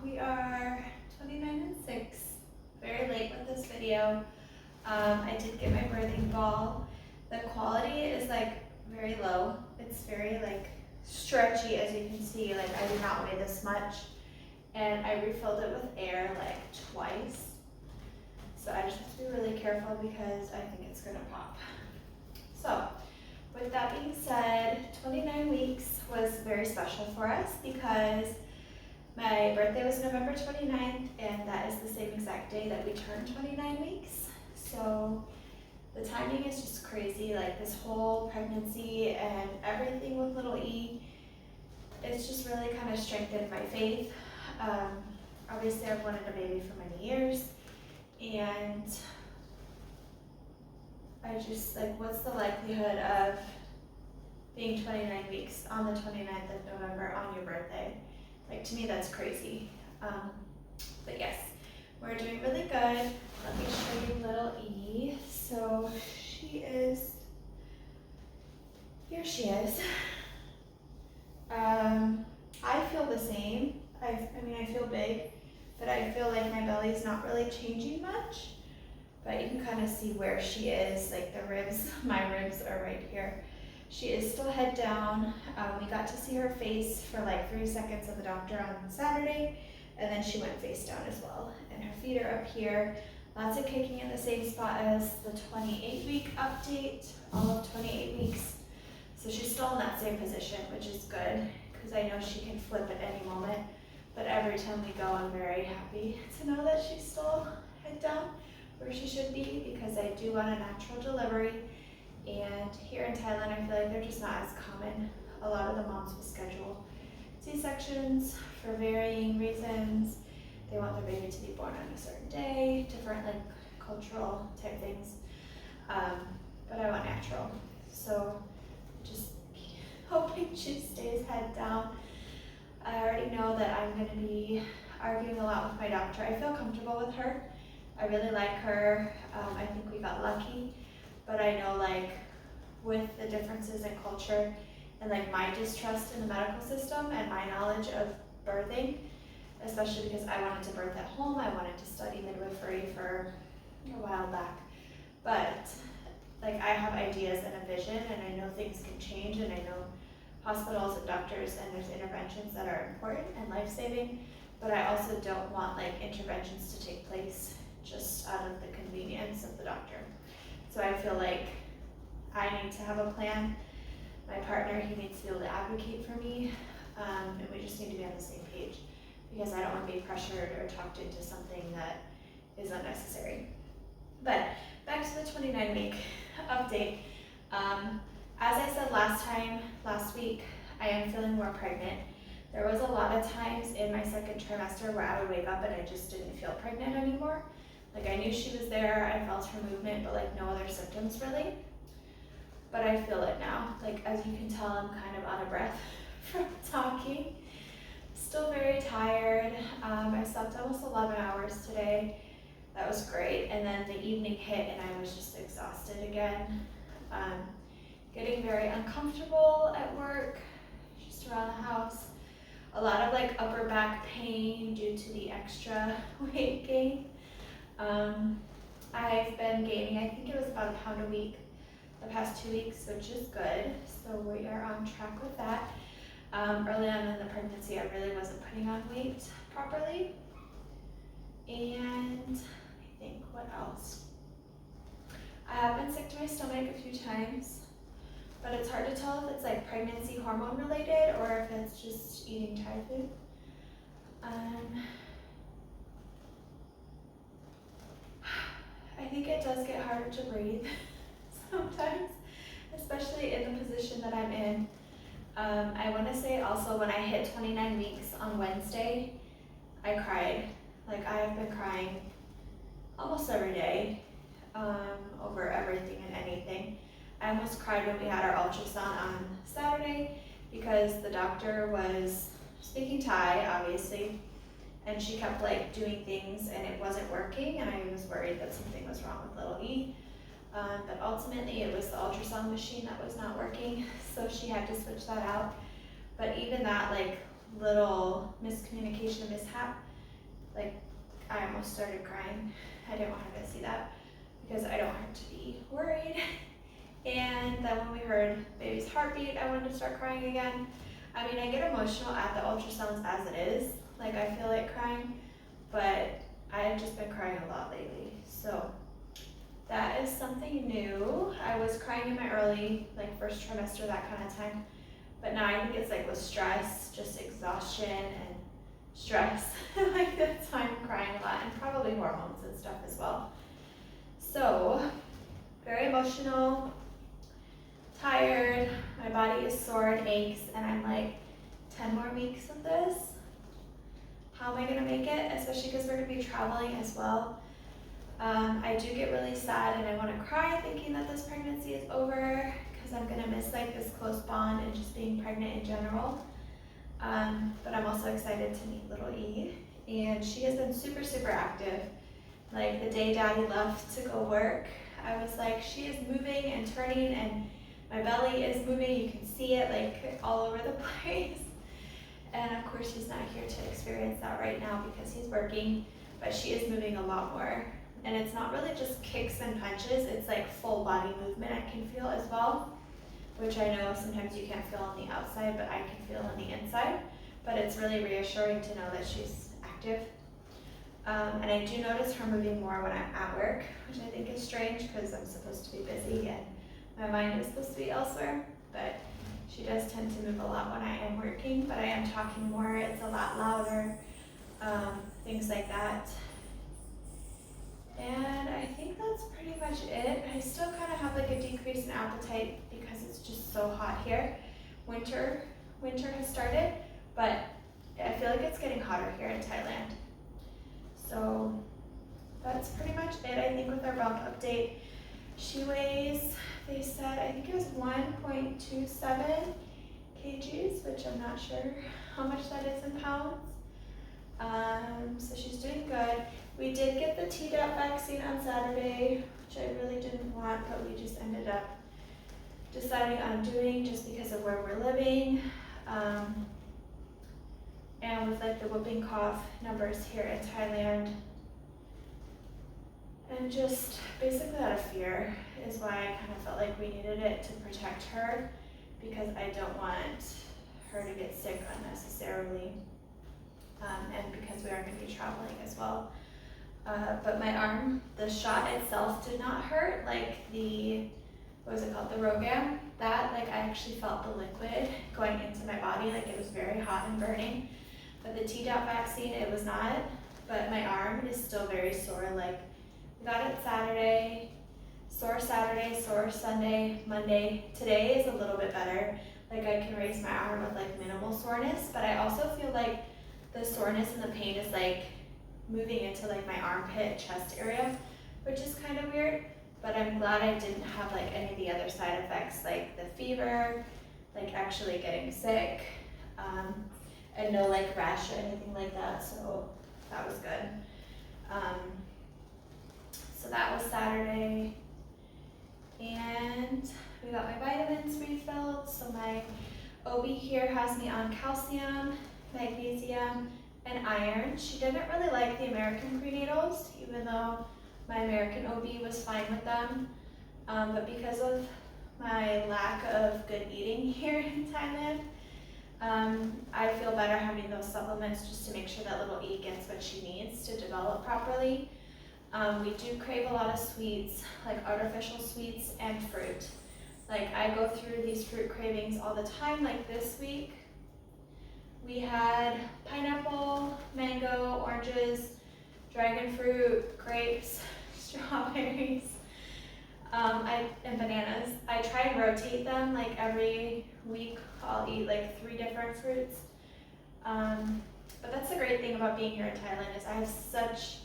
We are 29 and 6, very late with this video. I did get my birthing ball. The quality is like very low. It's very like stretchy, as you can see. Like I do not weigh this much. And I refilled it with air like twice. So I just have to be really careful because I think it's gonna pop. So with that being said, 29 weeks was very special for us because my birthday was November 29th, and that is the same exact day that we turned 29 weeks. So the timing is just crazy. Like this whole pregnancy and everything with little E, it's just really kind of strengthened my faith. Obviously I've wanted a baby for many years, and I just like, what's the likelihood of being 29 weeks on the 29th of November on your birthday? Like, to me, that's crazy. But yes, we're doing really good. Let me show you little E. So she is, here she is. I feel the same. I mean, I feel big, but I feel like my belly's not really changing much. But you can kind of see where she is, like the ribs, my ribs are right here. She is still head down. We got to see her face for like 3 seconds at the doctor on Saturday, and then she went face down as well. And her feet are up here. Lots of kicking in the same spot as the 28-week update, all of 28 weeks. So she's still in that same position, which is good, because I know she can flip at any moment. But every time we go, I'm very happy to know that she's still head down where she should be, because I do want a natural delivery. And here in Thailand, I feel like they're just not as common. A lot of the moms will schedule C-sections for varying reasons. They want their baby to be born on a certain day, different like cultural type things. But I want natural. So just hoping she stays head down. I already know that I'm gonna be arguing a lot with my doctor. I feel comfortable with her. I really like her. I think we got lucky. But I know, like, with the differences in culture and like my distrust in the medical system and my knowledge of birthing, especially because I wanted to birth at home, I wanted to study midwifery for a while back. But like I have ideas and a vision, and I know things can change, and I know hospitals and doctors, and there's interventions that are important and life-saving, but I also don't want like interventions to take place just out of the convenience of the doctor. So I feel like I need to have a plan. My partner, he needs to be able to advocate for me, and we just need to be on the same page, because I don't want to be pressured or talked into something that is unnecessary. But back to the 29-week update. As I said last week, I am feeling more pregnant. There was a lot of times in my second trimester where I would wake up and I just didn't feel pregnant anymore. Like I knew she was there, I felt her movement, but like no other symptoms really. But I feel it now. Like as you can tell, I'm kind of out of breath from talking. Still very tired. I slept almost 11 hours today. That was great. And then the evening hit and I was just exhausted again. Getting very uncomfortable at work, just around the house. A lot of like upper back pain due to the extra weight gain. I've been gaining, I think it was about 1 pound a week the past 2 weeks, which is good. So we are on track with that. Early on in the pregnancy, I really wasn't putting on weight properly. And I think what else? I have been sick to my stomach a few times, but it's hard to tell if it's like pregnancy hormone related or if it's just eating Thai food. I think it does get harder to breathe sometimes, especially in the position that I'm in. I want to say also when I hit 29 weeks on Wednesday, I cried. Like I have been crying almost every day over everything and anything. I almost cried when we had our ultrasound on Saturday because the doctor was speaking Thai, obviously, and she kept like doing things and it wasn't working, and I was worried that something was wrong with little E. But ultimately it was the ultrasound machine that was not working, so she had to switch that out. But even that like little miscommunication mishap like I almost started crying. I didn't want her to see that because I don't want her to be worried. And then when we heard baby's heartbeat, I wanted to start crying again. I mean, I get emotional at the ultrasounds as it is. Like I feel like crying, but I've just been crying a lot lately. So that is something new. I was crying in my early, like first trimester, that kind of time. But now I think it's like with stress, just exhaustion and stress. Like that's why I'm crying a lot, and probably hormones and stuff as well. So very emotional, tired, my body is sore and aches, and I'm like, 10 more weeks of this? How am I gonna make it? Especially because we're gonna be traveling as well. I do get really sad and I wanna cry thinking that this pregnancy is over because I'm gonna miss like this close bond and just being pregnant in general. But I'm also excited to meet little E, and she has been super, super active. Like the day Daddy left to go work, I was like, she is moving and turning, and my belly is moving. You can see it like all over the place. And of course he's not here to experience that right now because he's working, but she is moving a lot more. And it's not really just kicks and punches, it's like full body movement I can feel as well, which I know sometimes you can't feel on the outside, but I can feel on the inside. But it's really reassuring to know that she's active. And I do notice her moving more when I'm at work, which I think is strange because I'm supposed to be busy and my mind is supposed to be elsewhere. But she does tend to move a lot when I am working, but I am talking more, it's a lot louder, things like that. And I think that's pretty much it. I still kind of have like a decrease in appetite because it's just so hot here. Winter has started, but I feel like it's getting hotter here in Thailand. So that's pretty much it, I think, with our bump update. She weighs, they said, I think it was 1.27 kgs, which I'm not sure how much that is in pounds. So she's doing good. We did get the Tdap vaccine on Saturday, which I really didn't want, but we just ended up deciding on doing just because of where we're living. And with like the whooping cough numbers here in Thailand, and just basically out of fear is why I kind of felt like we needed it to protect her, because I don't want her to get sick unnecessarily, and because we are going to be traveling as well. But my arm, the shot itself did not hurt, like the, what was it called, the Rogam, that like I actually felt the liquid going into my body, like it was very hot and burning. But the Tdap vaccine, it was not, but my arm is still very sore. Like we got it Saturday, sore Sunday, Monday. Today is a little bit better. Like I can raise my arm with like minimal soreness, but I also feel like the soreness and the pain is like moving into like my armpit, chest area, which is kind of weird. But I'm glad I didn't have like any of the other side effects, like the fever, like actually getting sick, and no like rash or anything like that. So that was good. So that was Saturday, and we got my vitamins refilled. So my OB here has me on calcium, magnesium, and iron. She didn't really like the American prenatals, even though my American OB was fine with them. But because of my lack of good eating here in Thailand, I feel better having those supplements just to make sure that little E gets what she needs to develop properly. We do crave a lot of sweets, like artificial sweets and fruit. Like I go through these fruit cravings all the time. Like this week, we had pineapple, mango, oranges, dragon fruit, grapes, strawberries, and bananas. I try and rotate them, like every week I'll eat like 3 different fruits. But that's the great thing about being here in Thailand is I have such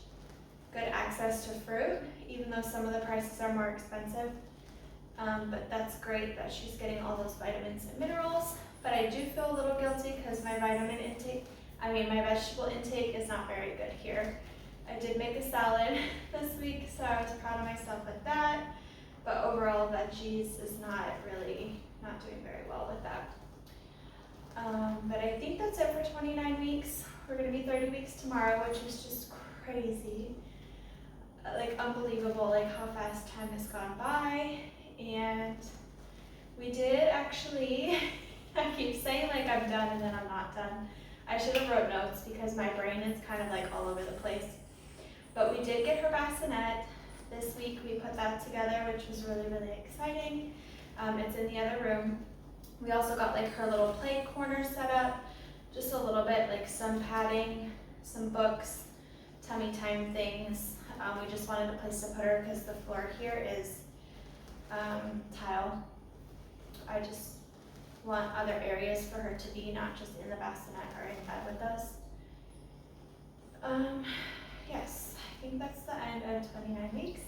good access to fruit, even though some of the prices are more expensive. But that's great that she's getting all those vitamins and minerals. But I do feel a little guilty because my my vegetable intake is not very good here. I did make a salad this week, so I was proud of myself with that. But overall, veggies is not doing very well with that. But I think that's it for 29 weeks. We're gonna be 30 weeks tomorrow, which is just crazy. Like unbelievable, like how fast time has gone by. And we did actually, I keep saying like I'm done and then I'm not done. I should have wrote notes because my brain is kind of like all over the place. But we did get her bassinet. This week we put that together, which was really, really exciting. It's in the other room. We also got like her little play corner set up, just a little bit, like some padding, some books, tummy time things. We just wanted a place to put her because the floor here is tile. I just want other areas for her to be, not just in the bassinet or in bed with us. Yes, I think that's the end of 29 weeks.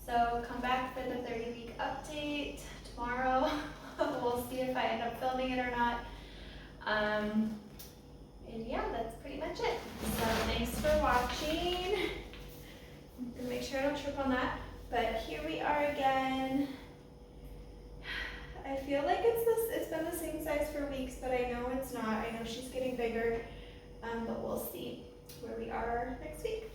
So come back for the 30-week update tomorrow. We'll see if I end up filming it or not. And yeah, that's pretty much it. So thanks for watching. I'm gonna make sure I don't trip on that. But here we are again. I feel like it's been the same size for weeks, but I know it's not. I know she's getting bigger, but we'll see where we are next week.